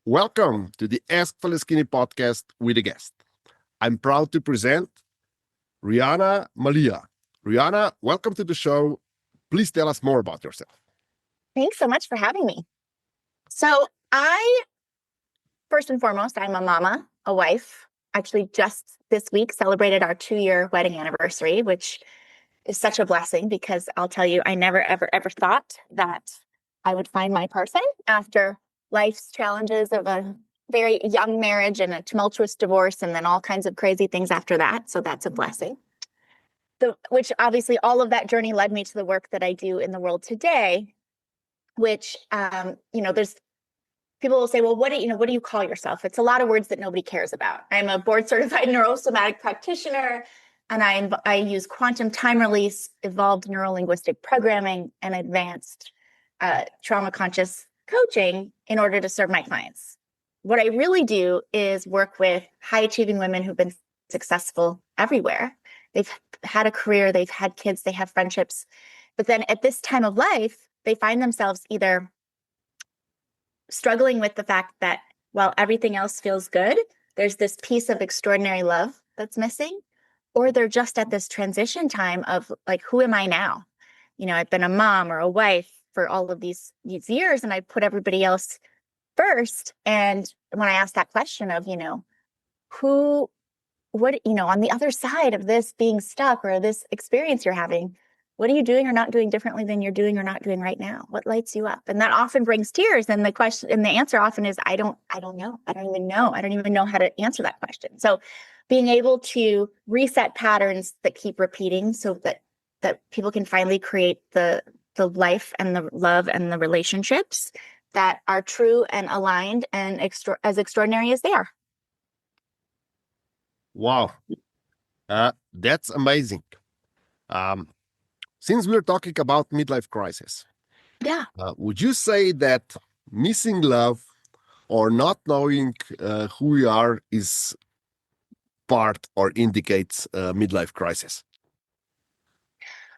Welcome to the Ask Faleskini podcast with a guest. I'm proud to present Riana Malia. Riana, welcome to the show. Please tell us more about yourself. Thanks so much for having me. So first and foremost, I'm a mama, a wife. Actually, just this week celebrated our 2-year wedding anniversary, which is such a blessing because I'll tell you, I never, ever thought that I would find my person after life's challenges of a very young marriage and a tumultuous divorce and then all kinds of crazy things after that. So that's a blessing. Which obviously all of that journey led me to the work that I do in the world today, which, there's people will say, well, what do you call yourself? It's a lot of words that nobody cares about. I'm a board certified neurosomatic practitioner, and I use quantum time release, evolved neurolinguistic programming, and advanced trauma conscious coaching in order to serve my clients. What I really do is work with high achieving women who've been successful everywhere. They've had a career, they've had kids, they have friendships. But then at this time of life, they find themselves either struggling with the fact that while everything else feels good, there's this piece of extraordinary love that's missing, or they're just at this transition time of like, who am I now? I've been a mom or a wife for all of these years, and I put everybody else first. And when I ask that question of, on the other side of this being stuck or this experience you're having, what are you doing or not doing differently than you're doing or not doing right now? What lights you up? And that often brings tears. And the answer often is, I don't know. I don't even know. I don't even know how to answer that question. So being able to reset patterns that keep repeating so that people can finally create the life and the love and the relationships that are true and aligned and as extraordinary as they are. Wow. That's amazing. Since we're talking about midlife crisis, would you say that missing love or not knowing who we are is part or indicates midlife crisis?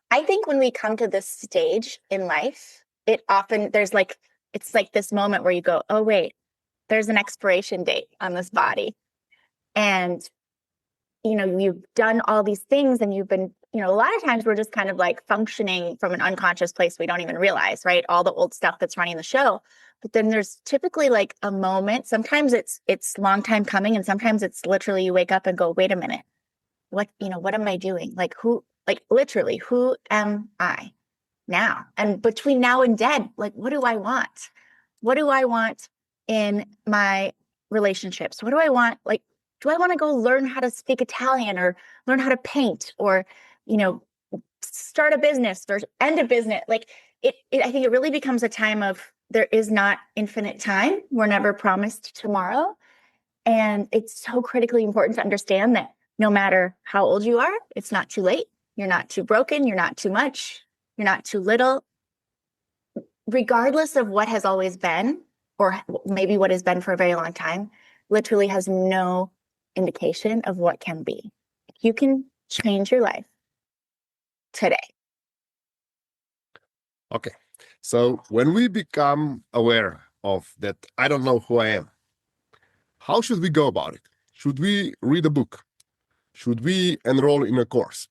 I think when we come to this stage in life, it's like this moment where you go, oh, wait, there's an expiration date on this body. And, you've done all these things and you've been, a lot of times we're just kind of like functioning from an unconscious place we don't even realize, right? All the old stuff that's running the show. But then there's typically like a moment. Sometimes it's long time coming, and sometimes it's literally you wake up and go, wait a minute, what am I doing? Literally, who am I now? And between now and dead, like, what do I want? What do I want in my relationships? What do I want? Like, do I want to go learn how to speak Italian or learn how to paint or, start a business or end a business? Like I think it really becomes a time of there is not infinite time. We're never promised tomorrow. And it's so critically important to understand that no matter how old you are, it's not too late. You're not too broken. You're not too much. You're not too little. Regardless of what has always been, or maybe what has been for a very long time, literally has no indication of what can be. You can change your life today. Okay. So when we become aware of that, I don't know who I am, how should we go about it? Should we read a book? Should we enroll in a course?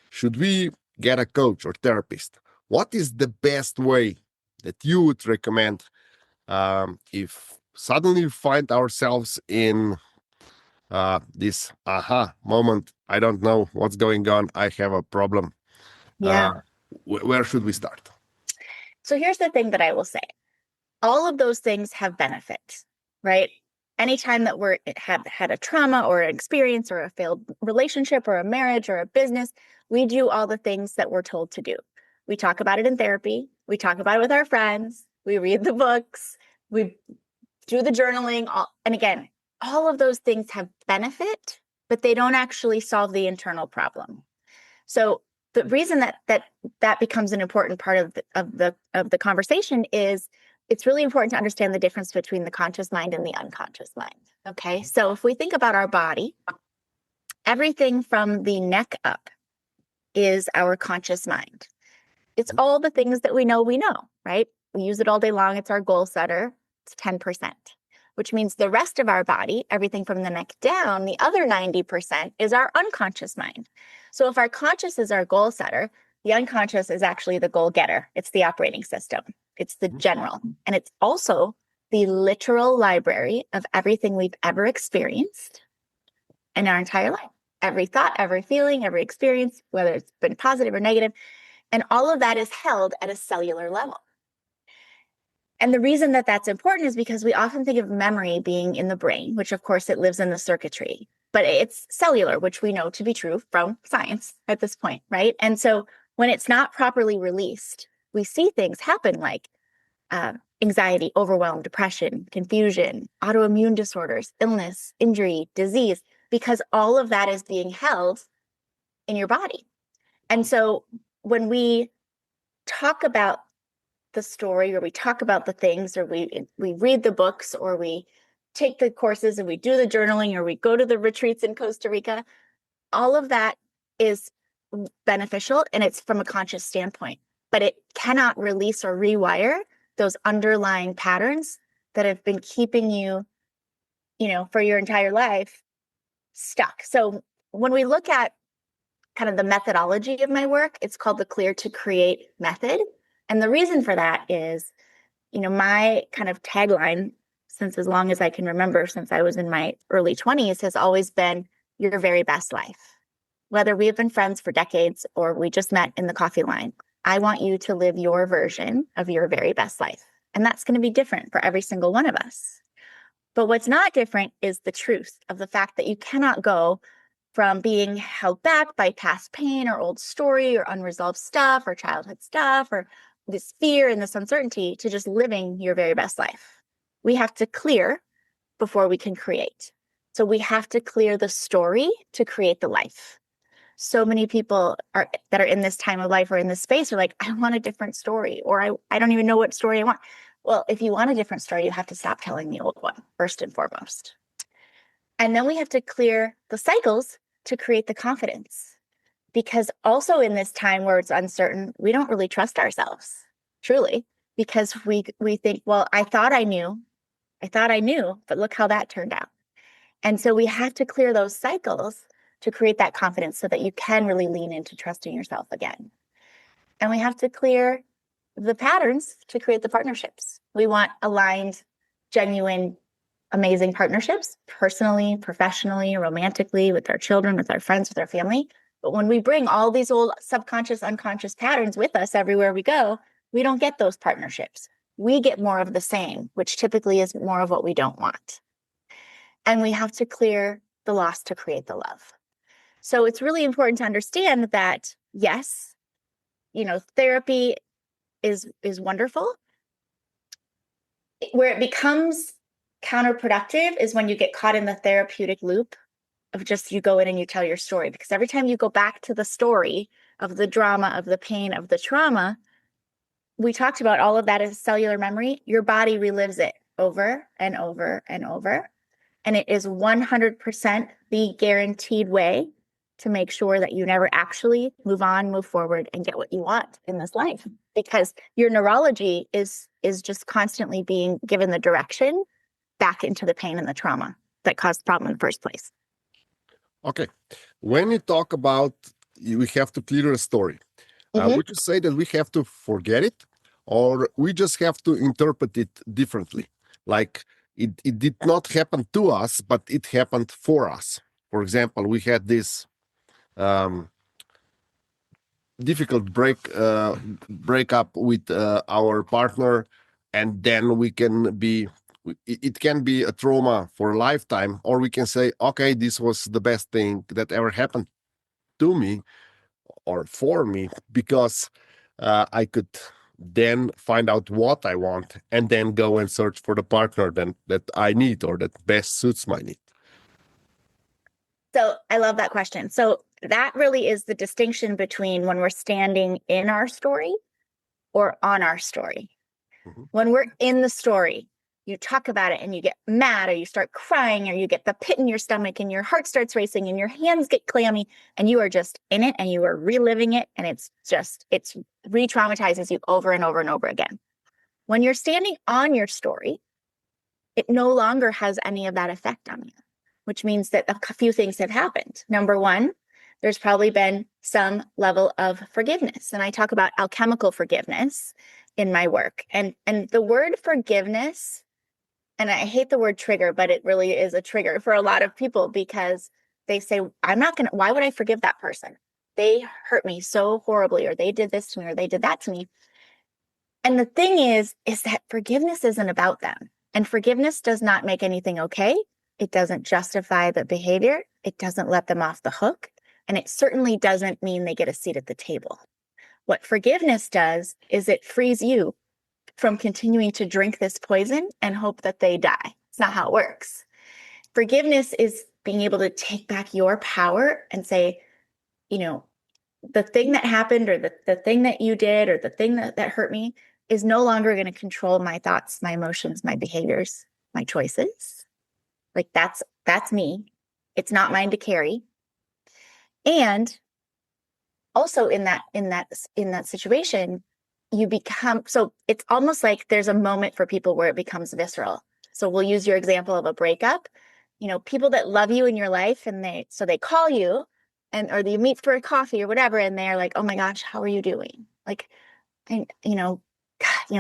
Should we get a coach or therapist? What is the best way that you would recommend if suddenly we find ourselves in this aha moment? I don't know what's going on. I have a problem. Yeah. Where should we start? So here's the thing that I will say. All of those things have benefits, right? Anytime that we have had a trauma or an experience or a failed relationship or a marriage or a business, we do all the things that we're told to do. We talk about it in therapy. We talk about it with our friends. We read the books. We do the journaling. And again, all of those things have benefit, but they don't actually solve the internal problem. So the reason that becomes an important part of the conversation is it's really important to understand the difference between the conscious mind and the unconscious mind. Okay. So if we think about our body, everything from the neck up is our conscious mind. It's all the things that we know, right? We use it all day long. It's our goal setter. It's 10%. which means the rest of our body, everything from the neck down, the other 90% is our unconscious mind. So if our conscious is our goal setter, the unconscious is actually the goal getter. It's the operating system. It's the general. And it's also the literal library of everything we've ever experienced in our entire life. Every thought, every feeling, every experience, whether it's been positive or negative. And all of that is held at a cellular level. And the reason that that's important is because we often think of memory being in the brain, which of course it lives in the circuitry, but it's cellular, which we know to be true from science at this point, right? And so when it's not properly released, we see things happen like anxiety, overwhelm, depression, confusion, autoimmune disorders, illness, injury, disease, because all of that is being held in your body. And so when we talk about the story, or we talk about the things, or we read the books, or we take the courses and we do the journaling, or we go to the retreats in Costa Rica, all of that is beneficial and it's from a conscious standpoint, but it cannot release or rewire those underlying patterns that have been keeping you, for your entire life stuck. So when we look at kind of the methodology of my work, it's called the Clear to Create method. And the reason for that is, my kind of tagline since as long as I can remember, since I was in my early 20s, has always been your very best life. Whether we have been friends for decades or we just met in the coffee line, I want you to live your version of your very best life. And that's going to be different for every single one of us. But what's not different is the truth of the fact that you cannot go from being held back by past pain or old story or unresolved stuff or childhood stuff or this fear and this uncertainty to just living your very best life. We have to clear before we can create. So we have to clear the story to create the life. So many people that are in this time of life or in this space are like, I want a different story, or I don't even know what story I want. Well, if you want a different story, you have to stop telling the old one, first and foremost. And then we have to clear the cycles to create the confidence. Because also in this time where it's uncertain, we don't really trust ourselves, truly, because we think, well, I thought I knew, but look how that turned out. And so we have to clear those cycles to create that confidence so that you can really lean into trusting yourself again. And we have to clear the patterns to create the partnerships. We want aligned, genuine, amazing partnerships, personally, professionally, romantically, with our children, with our friends, with our family. But when we bring all these old subconscious, unconscious patterns with us everywhere we go, we don't get those partnerships. We get more of the same, which typically is more of what we don't want. And we have to clear the loss to create the love. So it's really important to understand that, yes, therapy is wonderful. Where it becomes counterproductive is when you get caught in the therapeutic loop of just you go in and you tell your story. Because every time you go back to the story of the drama, of the pain, of the trauma, we talked about all of that as cellular memory. Your body relives it over and over and over. And it is 100% the guaranteed way to make sure that you never actually move on, move forward, and get what you want in this life. Because your neurology is just constantly being given the direction back into the pain and the trauma that caused the problem in the first place. Okay. When you talk about we have to clear a story, would you say that we have to forget it, or we just have to interpret it differently? Like it did not happen to us, but it happened for us. For example, we had this difficult breakup with our partner, and then it can be a trauma for a lifetime, or we can say, okay, this was the best thing that ever happened to me or for me, because I could then find out what I want and then go and search for the partner that I need or that best suits my need. So I love that question. So that really is the distinction between when we're standing in our story or on our story. Mm-hmm. When we're in the story, you talk about it and you get mad, or you start crying, or you get the pit in your stomach and your heart starts racing and your hands get clammy, and you are just in it and you are reliving it. And it re-traumatizes you over and over and over again. When you're standing on your story, it no longer has any of that effect on you, which means that a few things have happened. Number one, there's probably been some level of forgiveness. And I talk about alchemical forgiveness in my work. And the word forgiveness, and I hate the word trigger, but it really is a trigger for a lot of people because they say, why would I forgive that person? They hurt me so horribly, or they did this to me, or they did that to me. And the thing is that forgiveness isn't about them. And forgiveness does not make anything okay. It doesn't justify the behavior. It doesn't let them off the hook. And it certainly doesn't mean they get a seat at the table. What forgiveness does is it frees you from continuing to drink this poison and hope that they die. It's not how it works. Forgiveness is being able to take back your power and say, the thing that happened, or the thing that you did, or the thing that hurt me is no longer going to control my thoughts, my emotions, my behaviors, my choices. Like that's me. It's not mine to carry. And also in that situation, you become, so it's almost like there's a moment for people where it becomes visceral. So we'll use your example of a breakup. People that love you in your life, and they call you, or you meet for a coffee or whatever, and they're like, oh my gosh, how are you doing? Like, and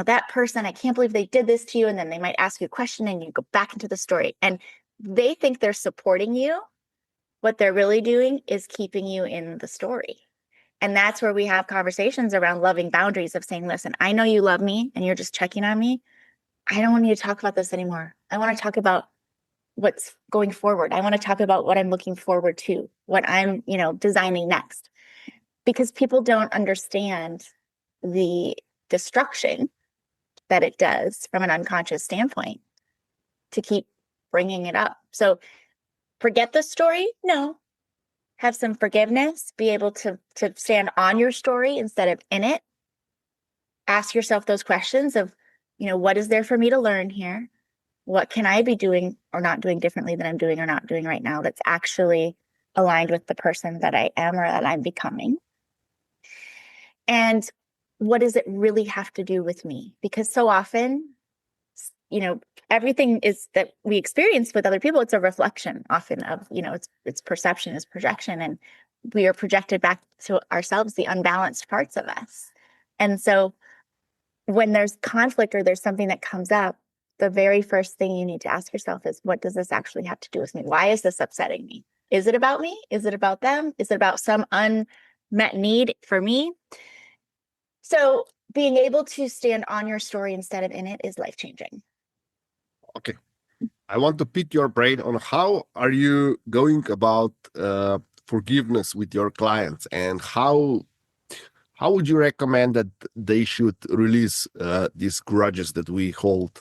that person, I can't believe they did this to you. And then they might ask you a question and you go back into the story, and they think they're supporting you. What they're really doing is keeping you in the story. And that's where we have conversations around loving boundaries of saying, listen, I know you love me and you're just checking on me. I don't want you to talk about this anymore. I want to talk about what's going forward. I want to talk about what I'm looking forward to, what I'm, designing next. Because people don't understand the destruction that it does from an unconscious standpoint to keep bringing it up. So forget the story? No. Have some forgiveness, be able to stand on your story instead of in it. Ask yourself those questions of, what is there for me to learn here? What can I be doing or not doing differently than I'm doing or not doing right now that's actually aligned with the person that I am or that I'm becoming? And what does it really have to do with me? Because so often, everything is that we experience with other people, it's a reflection often of, it's perception, it's projection, and we are projected back to ourselves, the unbalanced parts of us. And so when there's conflict or there's something that comes up, the very first thing you need to ask yourself is, what does this actually have to do with me? Why is this upsetting me? Is it about me? Is it about them? Is it about some unmet need for me? So being able to stand on your story instead of in it is life-changing. Okay. I want to pick your brain on how are you going about forgiveness with your clients, and how would you recommend that they should release these grudges that we hold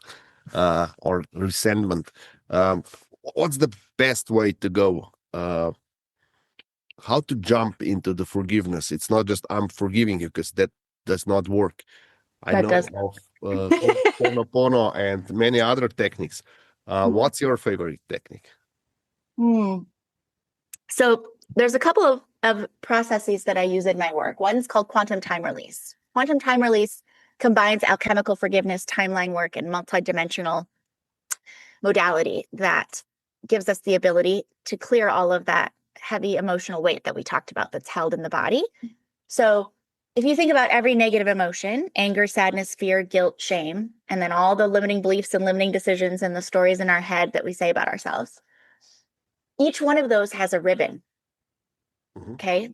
or resentment? What's the best way to go? How to jump into the forgiveness? It's not just I'm forgiving you, because that does not work. I know of Ho'oponopono and many other techniques. What's your favorite technique? So there's a couple of processes that I use in my work. One is called quantum time release. Quantum time release combines alchemical forgiveness, timeline work, and multidimensional modality that gives us the ability to clear all of that heavy emotional weight that we talked about that's held in the body. So if you think about every negative emotion, anger, sadness, fear, guilt, shame, and then all the limiting beliefs and limiting decisions and the stories in our head that we say about ourselves, each one of those has a ribbon. Okay.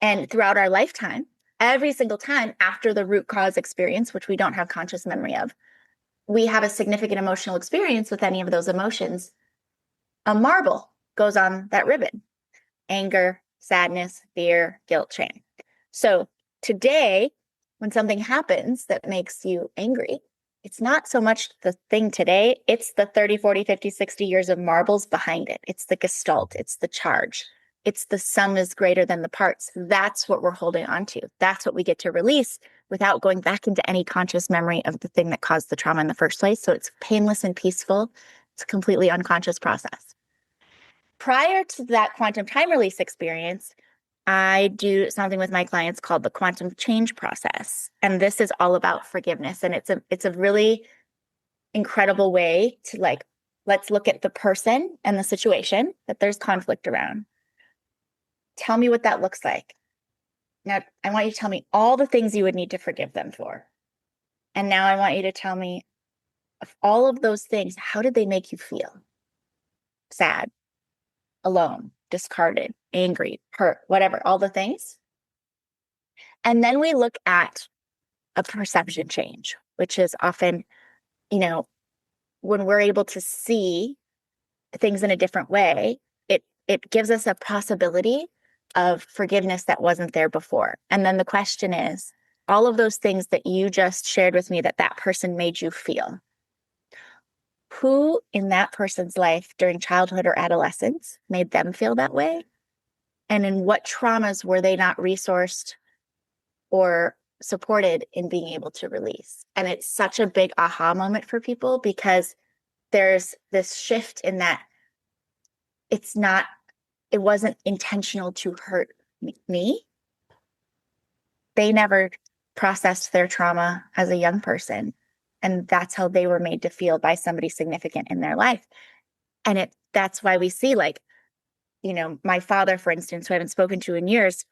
And throughout our lifetime, every single time after the root cause experience, which we don't have conscious memory of, we have a significant emotional experience with any of those emotions, a marble goes on that ribbon: anger, sadness, fear, guilt, shame. So today, when something happens that makes you angry, it's not so much the thing today, it's the 30, 40, 50, 60 years of marbles behind it. It's the gestalt, it's the charge. It's the sum is greater than the parts. That's what we're holding on to. That's what we get to release without going back into any conscious memory of the thing that caused the trauma in the first place. So it's painless and peaceful. It's a completely unconscious process. Prior to that quantum time release experience, I do something with my clients called the quantum change process. And this is all about forgiveness. And it's a really incredible way to let's look at the person and the situation that there's conflict around. Tell me what that looks like. Now, I want you to tell me all the things you would need to forgive them for. And now I want you to tell me of all of those things, how did they make you feel? Sad, alone, discarded, angry, hurt, whatever, all the things. And then we look at a perception change, which is often, when we're able to see things in a different way, it gives us a possibility of forgiveness that wasn't there before. And then the question is, all of those things that you just shared with me that person made you feel, who in that person's life during childhood or adolescence made them feel that way? And in what traumas were they not resourced or supported in being able to release? And it's such a big aha moment for people, because there's this shift in that it wasn't intentional to hurt me. They never processed their trauma as a young person. And that's how they were made to feel by somebody significant in their life. And that's why we see, my father, for instance, who I haven't spoken to in years,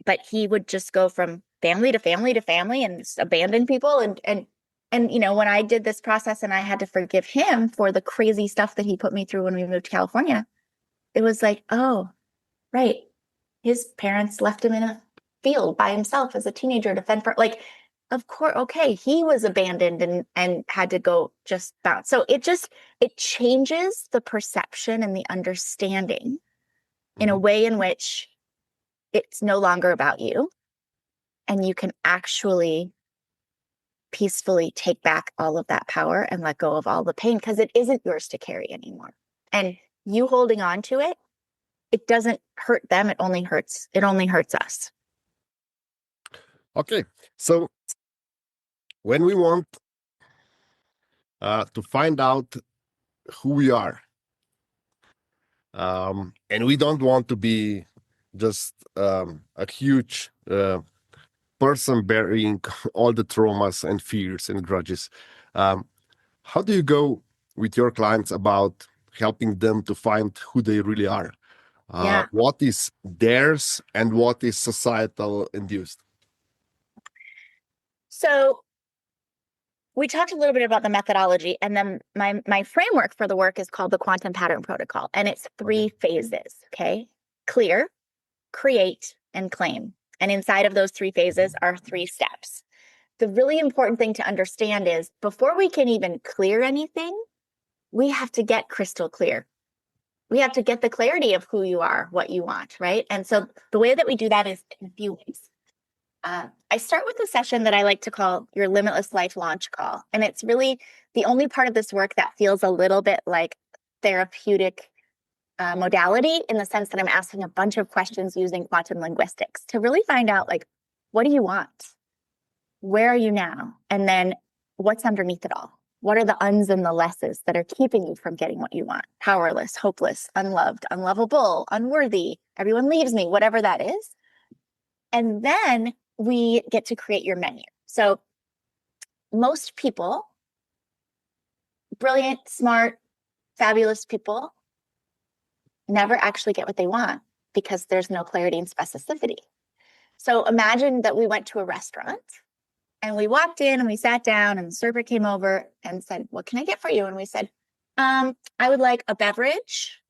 but he would just go from family to family to family and abandon people. And when I did this process and I had to forgive him for the crazy stuff that he put me through when we moved to California, it was like, oh, right. His parents left him in a field by himself as a teenager to fend for, of course, okay, he was abandoned and had to go just bounce. So it changes the perception and the understanding in a way in which it's no longer about you, and you can actually peacefully take back all of that power and let go of all the pain, because it isn't yours to carry anymore. And you holding on to it, it doesn't hurt them. It only hurts us. Okay. So when we want to find out who we are, and we don't want to be just a huge person bearing all the traumas and fears and grudges, how do you go with your clients about helping them to find who they really are? What is theirs and what is societal induced? So we talked a little bit about the methodology, and then my framework for the work is called the Quantum Pattern Protocol, and it's 3 phases, okay? Clear, create, and claim. And inside of those 3 phases are 3 steps. The really important thing to understand is, before we can even clear anything, we have to get crystal clear. We have to get the clarity of who you are, what you want, right? And so the way that we do that is in a few ways. I start with a session that I like to call your Limitless Life launch call. And it's really the only part of this work that feels a little bit like therapeutic modality, in the sense that I'm asking a bunch of questions using quantum linguistics to really find out, what do you want? Where are you now? And then what's underneath it all? What are the uns and the lesses that are keeping you from getting what you want? Powerless, hopeless, unloved, unlovable, unworthy, everyone leaves me, whatever that is. And then we get to create your menu. So most people, brilliant, smart, fabulous people, never actually get what they want because there's no clarity and specificity. So imagine that we went to a restaurant and we walked in and we sat down and the server came over and said, "What can I get for you?" And we said, I would like a beverage,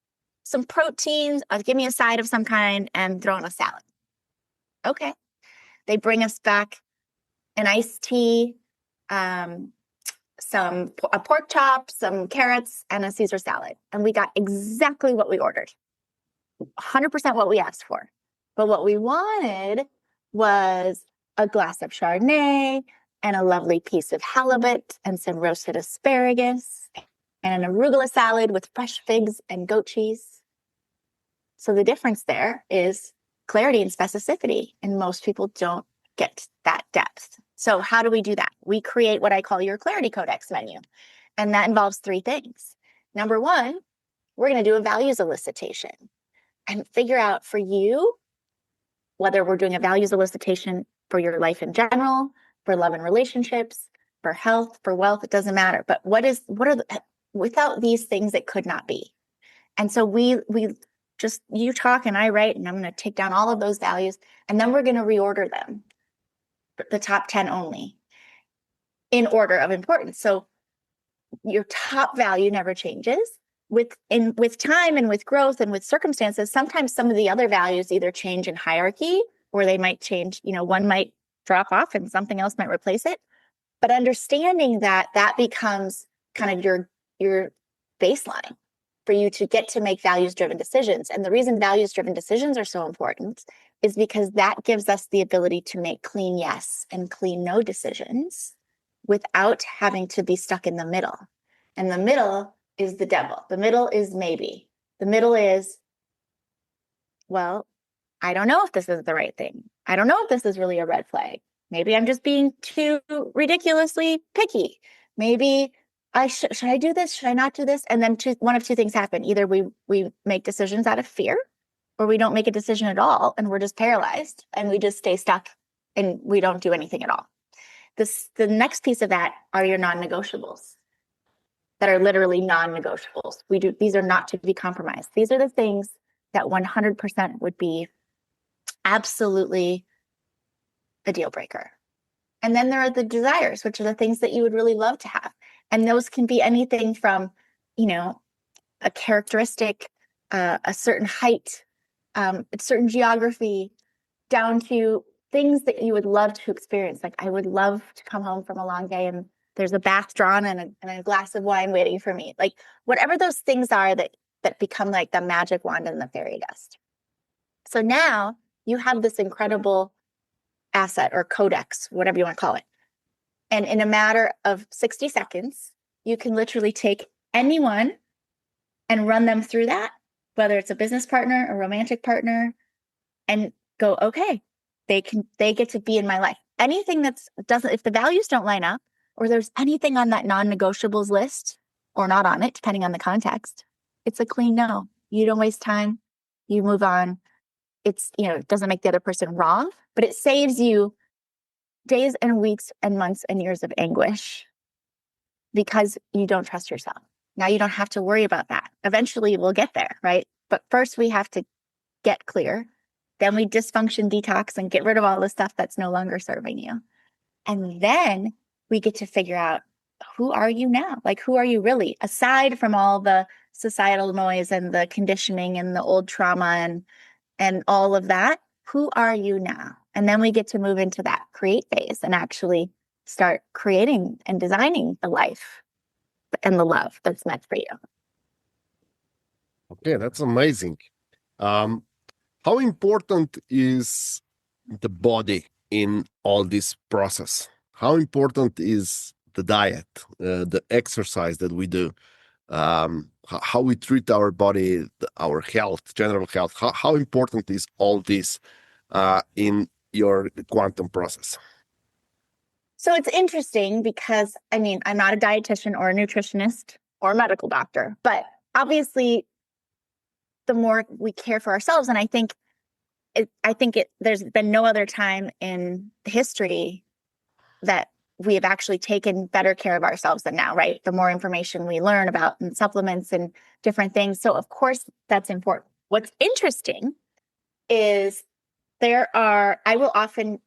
some proteins, give me a side of some kind, and throw in a salad. Okay. They bring us back an iced tea, a pork chop, some carrots, and a Caesar salad. And we got exactly what we ordered. 100% what we asked for. But what we wanted was a glass of Chardonnay and a lovely piece of halibut and some roasted asparagus and an arugula salad with fresh figs and goat cheese. So the difference there is clarity and specificity, and most people don't get that depth. So how do we do that? We create what I call your Clarity Codex menu, and that involves 3 things. Number 1, we're going to do a values elicitation and figure out for you whether we're doing a values elicitation for your life in general, for love and relationships, for health, for wealth, it doesn't matter. But what are without these things, it could not be. And so we just, you talk and I write, and I'm going to take down all of those values, and then we're going to reorder them, the top 10 only, in order of importance. So your top value never changes. With time and with growth and with circumstances, sometimes some of the other values either change in hierarchy, or they might change, one might drop off and something else might replace it. But understanding that becomes kind of your baseline for you to get to make values-driven decisions. And the reason values-driven decisions are so important is because that gives us the ability to make clean yes and clean no decisions without having to be stuck in the middle. And the middle is the devil. The middle is maybe. The middle is, well, I don't know if this is the right thing. I don't know if this is really a red flag. Maybe I'm just being too ridiculously picky. Maybe should I do this? Should I not do this? And then one of two things happen. Either we make decisions out of fear, or we don't make a decision at all and we're just paralyzed and we just stay stuck and we don't do anything at all. The next piece of that are your non-negotiables that are literally non-negotiables. These are not to be compromised. These are the things that 100% would be absolutely a deal breaker. And then there are the desires, which are the things that you would really love to have. And those can be anything from, a characteristic, a certain height, a certain geography, down to things that you would love to experience. Like, I would love to come home from a long day and there's a bath drawn and a glass of wine waiting for me. Like, whatever those things are that become like the magic wand and the fairy dust. So now you have this incredible asset or codex, whatever you want to call it. And in a matter of 60 seconds, you can literally take anyone and run them through that, whether it's a business partner, a romantic partner, and go, okay, they get to be in my life. Anything if the values don't line up, or there's anything on that non-negotiables list or not on it, depending on the context, it's a clean no. You don't waste time. You move on. It's, it doesn't make the other person wrong, but it saves you days and weeks and months and years of anguish because you don't trust yourself. Now you don't have to worry about that. Eventually we'll get there, right? But first we have to get clear. Then we dysfunction detox and get rid of all the stuff that's no longer serving you. And then we get to figure out, who are you now? Like, who are you really? Aside from all the societal noise and the conditioning and the old trauma and all of that, who are you now? And then we get to move into that create phase and actually start creating and designing the life and the love that's meant for you. Okay, that's amazing. How important is the body in all this process? How important is the diet, the exercise that we do, how we treat our body, our health, general health? How important is all this in your quantum process? So it's interesting because, I'm not a dietitian or a nutritionist or a medical doctor, but obviously the more we care for ourselves, and I think there's been no other time in history that we have actually taken better care of ourselves than now, right? The more information we learn about and supplements and different things. So of course that's important. What's interesting is I will often,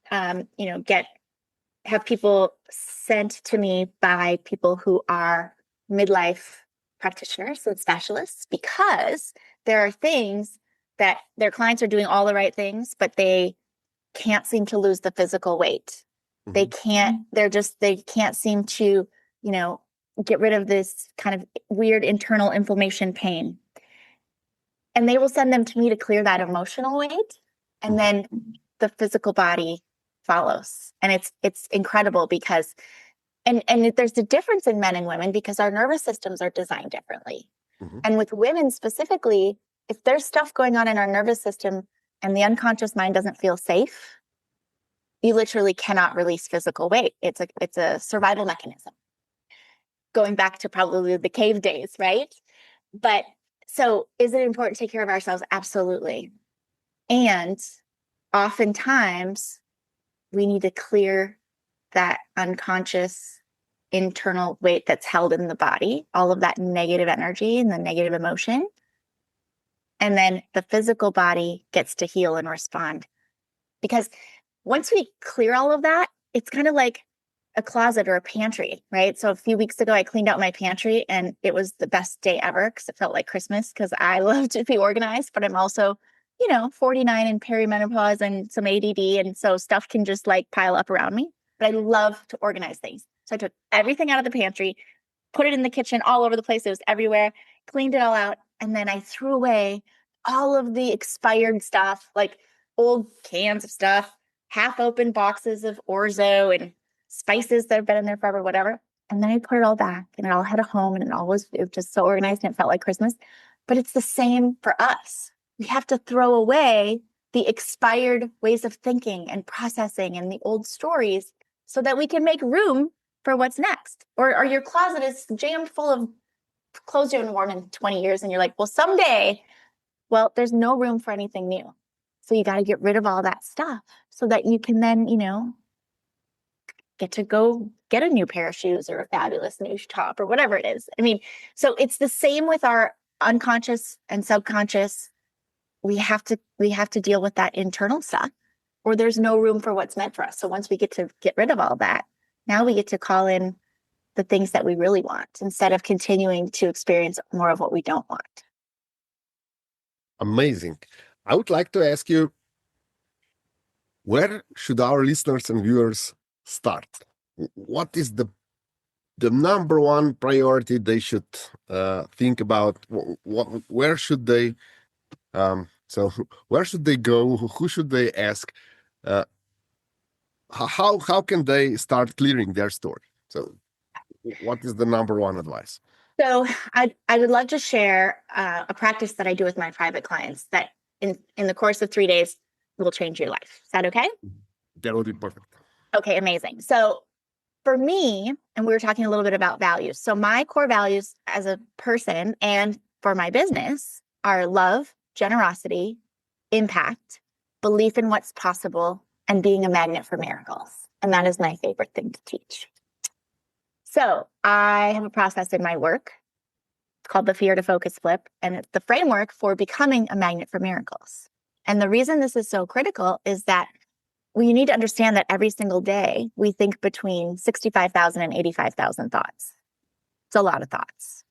have people sent to me by people who are midlife practitioners and specialists, because there are things that their clients are doing all the right things, but they can't seem to lose the physical weight. They can't seem to, get rid of this kind of weird internal inflammation pain. And they will send them to me to clear that emotional weight. And then the physical body follows. And it's incredible because, and there's a difference in men and women because our nervous systems are designed differently. And with women specifically, if there's stuff going on in our nervous system and the unconscious mind doesn't feel safe, you literally cannot release physical weight. It's a survival mechanism. Going back to probably the cave days, right? But so is it important to take care of ourselves? Absolutely. And oftentimes we need to clear that unconscious internal weight that's held in the body, all of that negative energy and the negative emotion. And then the physical body gets to heal and respond. Because once we clear all of that, it's kind of like a closet or a pantry, right? So a few weeks ago, I cleaned out my pantry and it was the best day ever because it felt like Christmas because I love to be organized, but I'm also, 49 and perimenopause and some ADD. And so stuff can just like pile up around me, but I love to organize things. So I took everything out of the pantry, put it in the kitchen all over the place. It was everywhere, cleaned it all out. And then I threw away all of the expired stuff, like old cans of stuff, half open boxes of orzo and spices that have been in there forever, whatever. And then I put it all back and it all had a home and it was just so organized and it felt like Christmas. But it's the same for us. We have to throw away the expired ways of thinking and processing and the old stories so that we can make room for what's next. Or your closet is jammed full of clothes you haven't worn in 20 years and you're like, well, someday, there's no room for anything new. So you got to get rid of all that stuff so that you can then, get to go get a new pair of shoes or a fabulous new top or whatever it is. I mean, so it's the same with our unconscious and subconscious. We have to deal with that internal stuff or there's no room for what's meant for us. So once we get to get rid of all that, now we get to call in the things that we really want instead of continuing to experience more of what we don't want. Amazing. I would like to ask you, where should our listeners and viewers start? What is the number one priority they should think about? Where should they where should they go? Who should they ask? How can they start clearing their story? So what is the number one advice? So I would love to share a practice that I do with my private clients that in the course of 3 days will change your life. Is that okay? That would be perfect. Okay, amazing. So for me, and we were talking a little bit about values. So my core values as a person and for my business are love, generosity, impact, belief in what's possible, and being a magnet for miracles. And that is my favorite thing to teach. So I have a process in my work. It's called the fear to focus flip, and it's the framework for becoming a magnet for miracles. And the reason this is so critical is that we need to understand that every single day we think between 65,000 and 85,000 thoughts. It's a lot of thoughts.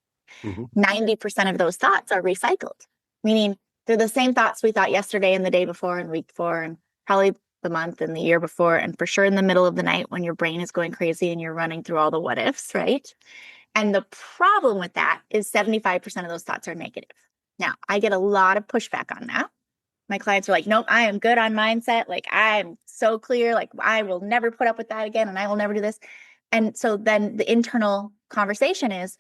90% of those thoughts are recycled, meaning they're the same thoughts we thought yesterday and the day before and week before and probably the month and the year before, and for sure in the middle of the night when your brain is going crazy and you're running through all the what ifs, right? And the problem with that is 75% of those thoughts are negative. Now, I get a lot of pushback on that. My clients are like, nope, I am good on mindset. Like, I'm so clear. Like, I will never put up with that again. And I will never do this. And so then the internal conversation is,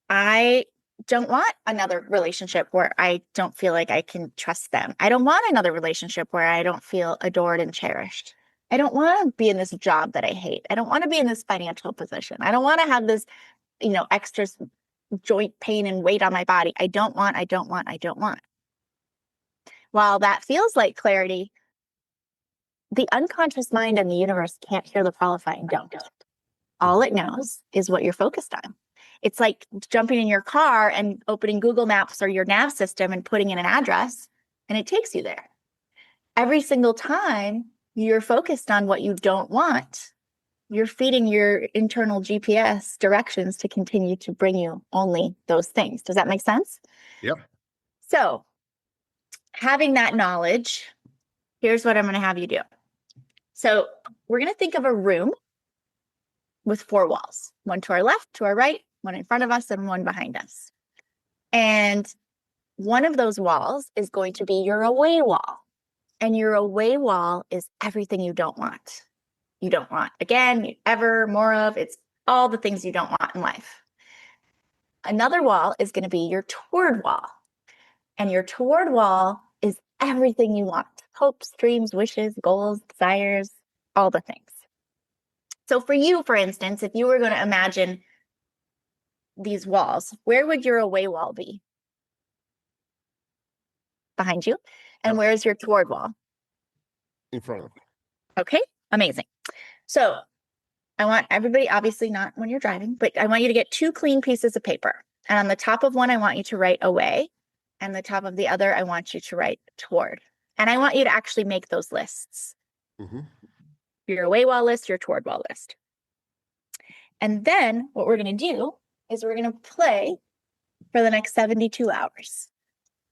I don't want another relationship where I don't feel like I can trust them. I don't want another relationship where I don't feel adored and cherished. I don't want to be in this job that I hate. I don't want to be in this financial position. I don't want to have this, extra joint pain and weight on my body. I don't want. While that feels like clarity, the unconscious mind and the universe can't hear the qualifying don't. All it knows is what you're focused on. It's like jumping in your car and opening Google Maps or your nav system and putting in an address, and it takes you there. Every single time you're focused on what you don't want, you're feeding your internal GPS directions to continue to bring you only those things. Does that make sense? Yep. So, having that knowledge, here's what I'm going to have you do. So we're going to think of a room with 4 walls, one to our left, to our right, one in front of us, and one behind us. And one of those walls is going to be your away wall. And your away wall is everything you don't want. You don't want again, ever, more of. It's all the things you don't want in life. Another wall is going to be your toward wall. And your toward wall is everything you want. Hopes, dreams, wishes, goals, desires, all the things. So for you, for instance, if you were going to imagine these walls, where would your away wall be? Behind you. And where's your toward wall? In front of me. Okay, amazing. So I want everybody, obviously not when you're driving, but I want you to get 2 clean pieces of paper. And on the top of one, I want you to write away. And the top of the other, I want you to write toward. And I want you to actually make those lists. Mm-hmm. Your away wall list, your toward wall list. And then what we're going to do is we're going to play for the next 72 hours,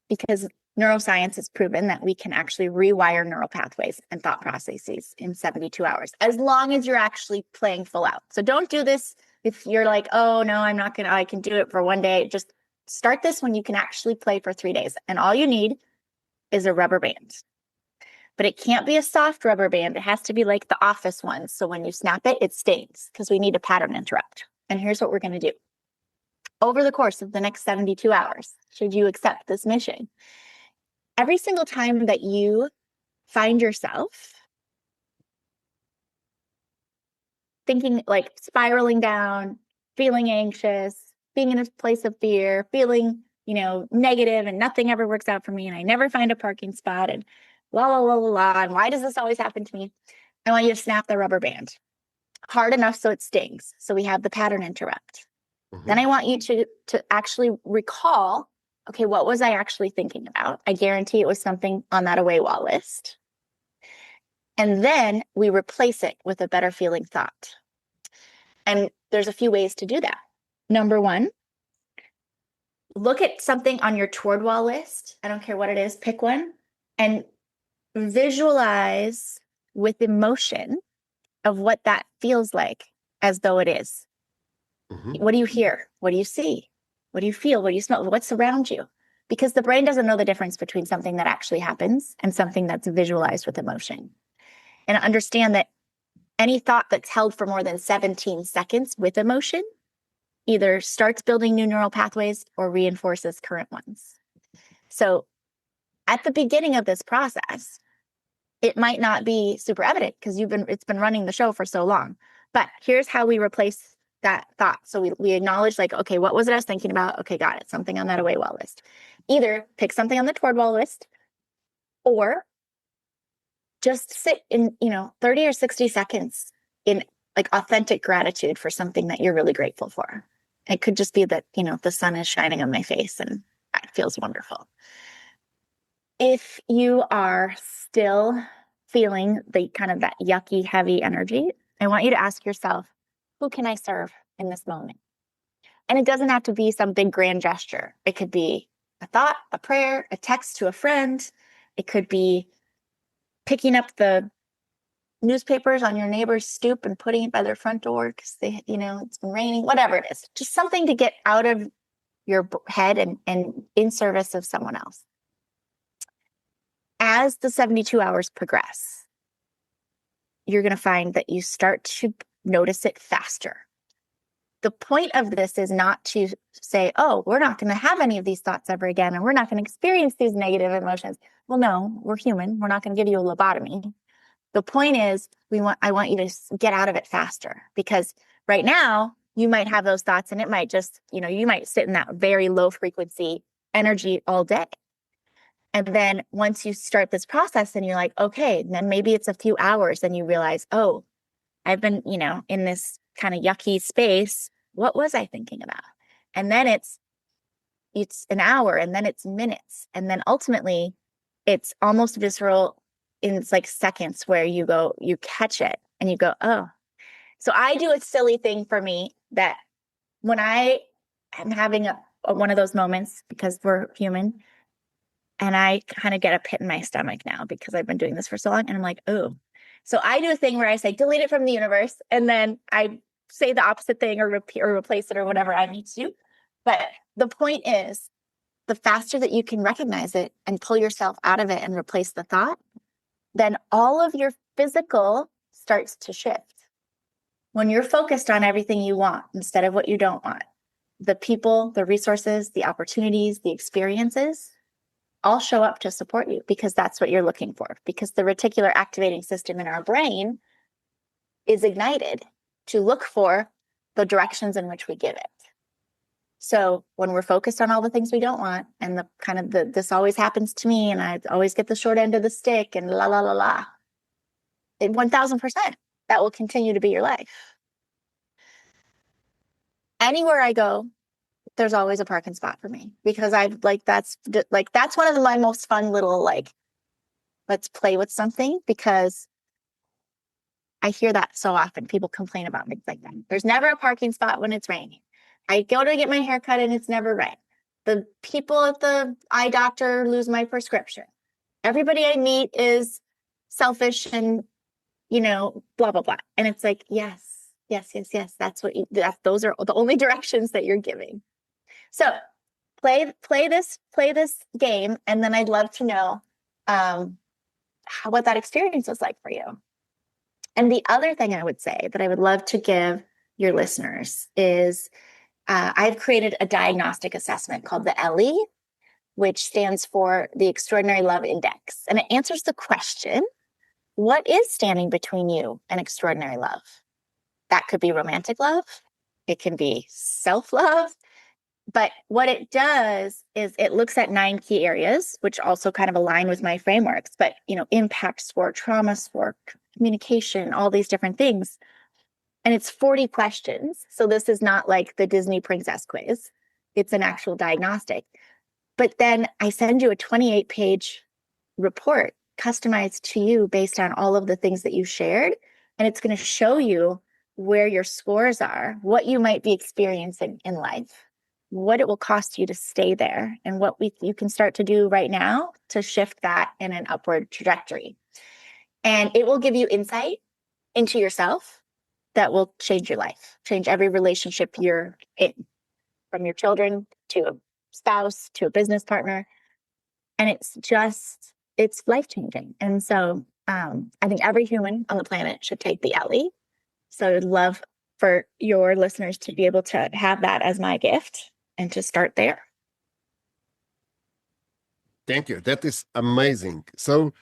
because neuroscience has proven that we can actually rewire neural pathways and thought processes in 72 hours, as long as you're actually playing full out. So don't do this if you're like, oh no, I'm not going to, I can do it for one day. Just start this when you can actually play for 3 days. And all you need is a rubber band. But it can't be a soft rubber band. It has to be like the office ones. So when you snap it, it stings, because we need a pattern interrupt. And here's what we're going to do. Over the course of the next 72 hours, should you accept this mission, every single time that you find yourself thinking, like spiraling down, feeling anxious, being in a place of fear, feeling, negative, and nothing ever works out for me, and I never find a parking spot, and la, la, la, la, la, and why does this always happen to me? I want you to snap the rubber band hard enough so it stings, so we have the pattern interrupt. Mm-hmm. Then I want you to actually recall, okay, what was I actually thinking about? I guarantee it was something on that away wall list. And then we replace it with a better feeling thought. And there's a few ways to do that. Number 1, look at something on your toward wall list. I don't care what it is, pick one, and visualize with emotion of what that feels like, as though it is. Mm-hmm. What do you hear? What do you see? What do you feel? What do you smell? What's around you? Because the brain doesn't know the difference between something that actually happens and something that's visualized with emotion. And understand that any thought that's held for more than 17 seconds with emotion either starts building new neural pathways or reinforces current ones. So at the beginning of this process, it might not be super evident because it's been running the show for so long. But here's how we replace that thought. So we acknowledge, like, okay, what was it I was thinking about? Okay, got it. Something on that away wall list. Either pick something on the toward wall list, or just sit in, 30 or 60 seconds in like authentic gratitude for something that you're really grateful for. It could just be that, the sun is shining on my face and it feels wonderful. If you are still feeling the kind of that yucky, heavy energy, I want you to ask yourself, who can I serve in this moment? And it doesn't have to be some big grand gesture. It could be a thought, a prayer, a text to a friend. It could be picking up the newspapers on your neighbor's stoop and putting it by their front door because it's been raining, whatever it is. Just something to get out of your head and in service of someone else. As the 72 hours progress, you're going to find that you start to notice it faster. The point of this is not to say, oh, we're not going to have any of these thoughts ever again, and we're not going to experience these negative emotions. Well, no, we're human. We're not going to give you a lobotomy. The point is, I want you to get out of it faster, because right now you might have those thoughts and it might just, you might sit in that very low frequency energy all day. And then once you start this process and you're like, okay, then maybe it's a few hours and you realize, oh, I've been, in this kind of yucky space. What was I thinking about? And then it's an hour, and then it's minutes. And then ultimately it's almost visceral. It's like seconds where you catch it and you go, oh. So I do a silly thing for me that when I am having one of those moments, because we're human, and I kind of get a pit in my stomach now because I've been doing this for so long, and I'm like, oh. So I do a thing where I say, delete it from the universe, and then I say the opposite thing or replace it or whatever I need to do. But the point is, the faster that you can recognize it and pull yourself out of it and replace the thought, then all of your physical starts to shift. When you're focused on everything you want instead of what you don't want, the people, the resources, the opportunities, the experiences all show up to support you, because that's what you're looking for. Because the reticular activating system in our brain is ignited to look for the directions in which we give it. So when we're focused on all the things we don't want, and the kind of this always happens to me, and I always get the short end of the stick, and la, la, la, la, 1000%, that will continue to be your life. Anywhere I go, there's always a parking spot for me because I've that's one of my most fun little let's play with something, because I hear that so often. People complain about things like that. There's never a parking spot when it's raining. I go to get my hair cut and it's never right. The people at the eye doctor lose my prescription. Everybody I meet is selfish and, blah, blah, blah. And it's like, yes, yes, yes, yes. Those are the only directions that you're giving. So play this game. And then I'd love to know what that experience was like for you. And the other thing I would say that I would love to give your listeners is I've created a diagnostic assessment called the ELLI, which stands for the Extraordinary Love Index. And it answers the question, what is standing between you and extraordinary love? That could be romantic love. It can be self-love. But what it does is it looks at 9 key areas, which also kind of align with my frameworks, but, impact score, trauma score, communication, all these different things. And it's 40 questions. So this is not like the Disney princess quiz. It's an actual diagnostic. But then I send you a 28-page report customized to you based on all of the things that you shared. And it's going to show you where your scores are, what you might be experiencing in life, what it will cost you to stay there, and what you can start to do right now to shift that in an upward trajectory. And it will give you insight into yourself that will change your life, change every relationship you're in, from your children to a spouse to a business partner. And it's life-changing. And so I think every human on the planet should take the ELLI. So I'd love for your listeners to be able to have that as my gift and to start there. Thank you. That is amazing. So,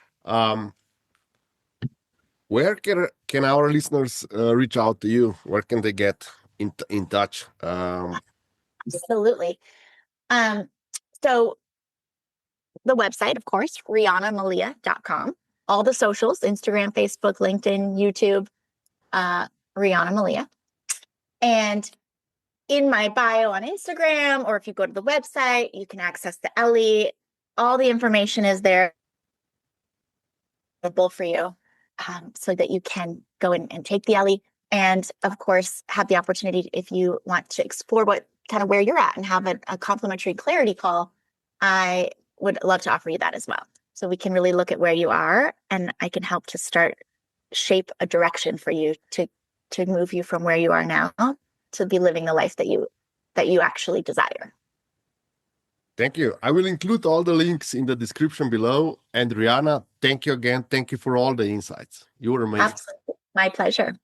where can our listeners reach out to you? Where can they get in touch? Absolutely. So the website, of course, rianamalia.com. All the socials, Instagram, Facebook, LinkedIn, YouTube, Riana Malia. And in my bio on Instagram, or if you go to the website, you can access the ELLI. All the information is there for you, so that you can go in and take the ELLI. And of course, have the opportunity, if you want to explore where you're at and have a complimentary clarity call, I would love to offer you that as well. So we can really look at where you are, and I can help to start shape a direction for you to move you from where you are now to be living the life that you actually desire. Thank you. I will include all the links in the description below. And Riana, thank you again. Thank you for all the insights. You were amazing. Absolutely. My pleasure.